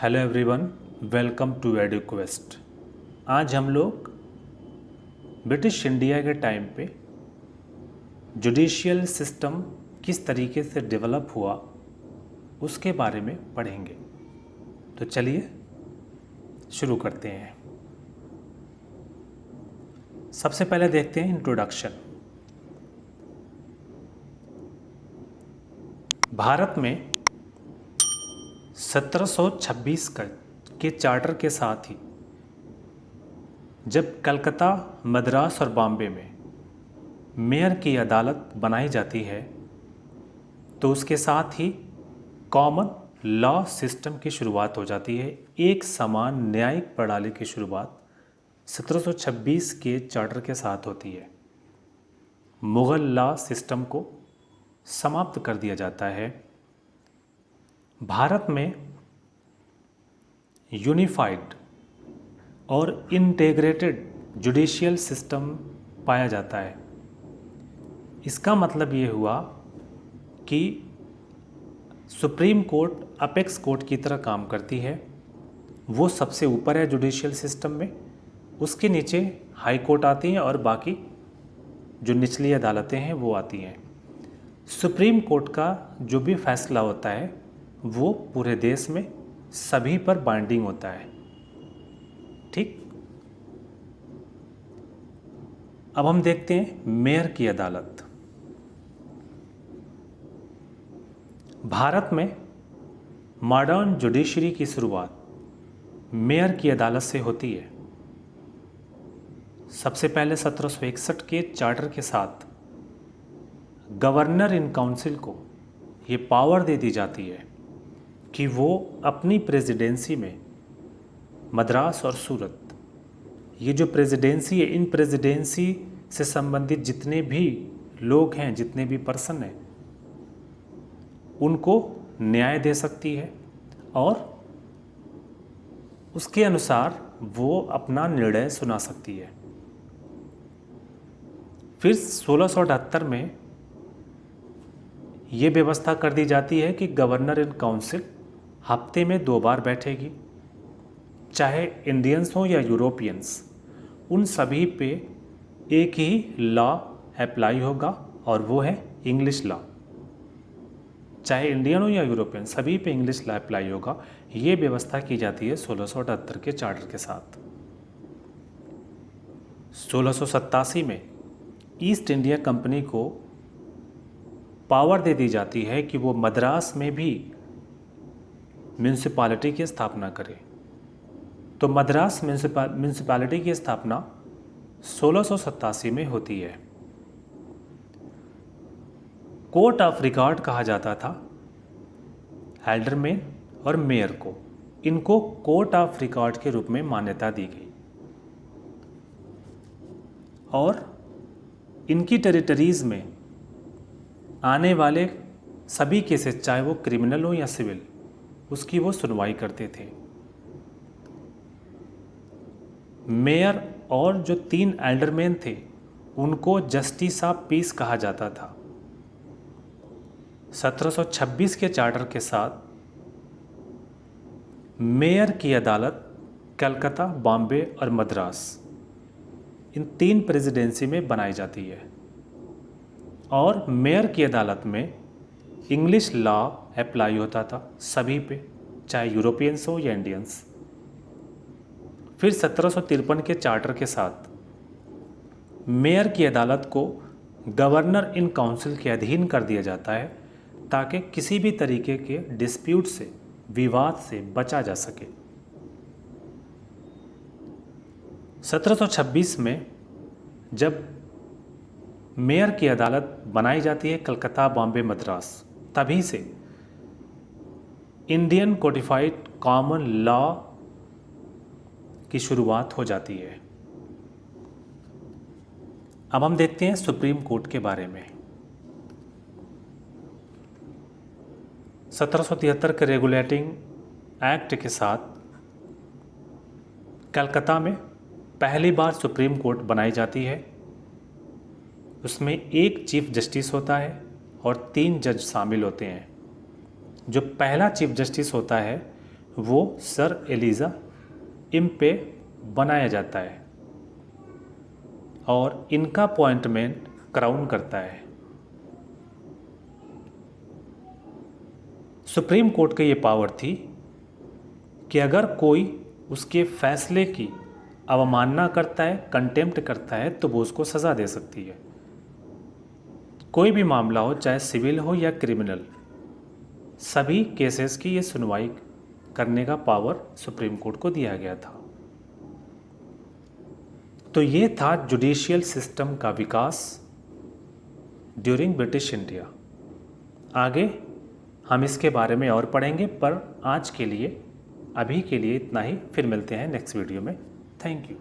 Hello everyone, welcome to Eduquest. आज हम लोग ब्रिटिश इंडिया के टाइम पे जुडिशियल सिस्टम किस तरीके से डेवलप हुआ उसके बारे में पढ़ेंगे। तो चलिए शुरू करते हैं। सबसे पहले देखते हैं इंट्रोडक्शन। भारत में 1726 के चार्टर के साथ ही जब कलकत्ता, मद्रास और बॉम्बे में मेयर की अदालत बनाई जाती है तो उसके साथ ही कॉमन लॉ सिस्टम की शुरुआत हो जाती है। एक समान न्यायिक प्रणाली की शुरुआत 1726 के चार्टर के साथ होती है। मुगल लॉ सिस्टम को समाप्त कर दिया जाता है। भारत में यूनिफाइड और इंटीग्रेटेड जुडिशियल सिस्टम पाया जाता है। इसका मतलब ये हुआ कि सुप्रीम कोर्ट अपेक्स कोर्ट की तरह काम करती है। वो सबसे ऊपर है जुडिशियल सिस्टम में, उसके नीचे हाई कोर्ट आती हैं और बाकी जो निचली अदालतें हैं वो आती हैं। सुप्रीम कोर्ट का जो भी फैसला होता है वो पूरे देश में सभी पर बाइंडिंग होता है। ठीक, अब हम देखते हैं मेयर की अदालत। भारत में मॉडर्न जुडिशरी की शुरुआत मेयर की अदालत से होती है। सबसे पहले 1761 के चार्टर के साथ गवर्नर इन काउंसिल को ये पावर दे दी जाती है कि वो अपनी प्रेसिडेंसी में मद्रास और सूरत, ये जो प्रेसिडेंसी है, इन प्रेसिडेंसी से संबंधित जितने भी लोग हैं, जितने भी पर्सन हैं, उनको न्याय दे सकती है और उसके अनुसार वो अपना निर्णय सुना सकती है। फिर 1678 में ये व्यवस्था कर दी जाती है कि गवर्नर इन काउंसिल हफ्ते में 2 बार बैठेगी, चाहे इंडियंस हों या यूरोपियंस, उन सभी पे एक ही लॉ अप्लाई होगा और वो है इंग्लिश लॉ। चाहे इंडियन हो या यूरोपियन, सभी पे इंग्लिश लॉ अप्लाई होगा। ये व्यवस्था की जाती है 1678 के चार्टर के साथ। 1687 में ईस्ट इंडिया कंपनी को पावर दे दी जाती है कि वो मद्रास में भी म्यूनिसिपैलिटी की स्थापना करे। तो मद्रास म्यूनिसिपैलिटी की स्थापना 1687 में होती है। कोर्ट ऑफ रिकॉर्ड कहा जाता था एल्डरमैन और मेयर को। इनको कोर्ट ऑफ रिकॉर्ड के रूप में मान्यता दी गई और इनकी टेरिटरीज में आने वाले सभी केसेस, चाहे वो क्रिमिनल हो या सिविल, उसकी वो सुनवाई करते थे। मेयर और जो 3 एल्डरमैन थे उनको जस्टिस ऑफ पीस कहा जाता था। 1726 के चार्टर के साथ मेयर की अदालत कलकत्ता, बॉम्बे और मद्रास, इन 3 प्रेसिडेंसी में बनाई जाती है और मेयर की अदालत में इंग्लिश लॉ अप्लाई होता था सभी पे, चाहे यूरोपियंस हो या इंडियंस। फिर 1753 के चार्टर के साथ मेयर की अदालत को गवर्नर इन काउंसिल के अधीन कर दिया जाता है ताकि किसी भी तरीके के डिस्प्यूट से, विवाद से बचा जा सके। 1726 में जब मेयर की अदालत बनाई जाती है कलकत्ता, बॉम्बे, मद्रास, तभी से इंडियन कोडिफाइड कॉमन लॉ की शुरुआत हो जाती है। अब हम देखते हैं सुप्रीम कोर्ट के बारे में। 1773 के रेगुलेटिंग एक्ट के साथ कलकत्ता में पहली बार सुप्रीम कोर्ट बनाई जाती है। उसमें 1 चीफ जस्टिस होता है और 3 जज शामिल होते हैं। जो पहला चीफ जस्टिस होता है वो सर एलिजा इम्पे बनाया जाता है और इनका अपॉइंटमेंट क्राउन करता है। सुप्रीम कोर्ट की ये पावर थी कि अगर कोई उसके फैसले की अवमानना करता है, कंटेम्प्ट करता है, तो वो उसको सज़ा दे सकती है। कोई भी मामला हो, चाहे सिविल हो या क्रिमिनल, सभी केसेस की ये सुनवाई करने का पावर सुप्रीम कोर्ट को दिया गया था। तो ये था जुडिशियल सिस्टम का विकास ड्यूरिंग ब्रिटिश इंडिया। आगे हम इसके बारे में और पढ़ेंगे, पर आज के लिए, अभी के लिए इतना ही। फिर मिलते हैं नेक्स्ट वीडियो में। Thank you.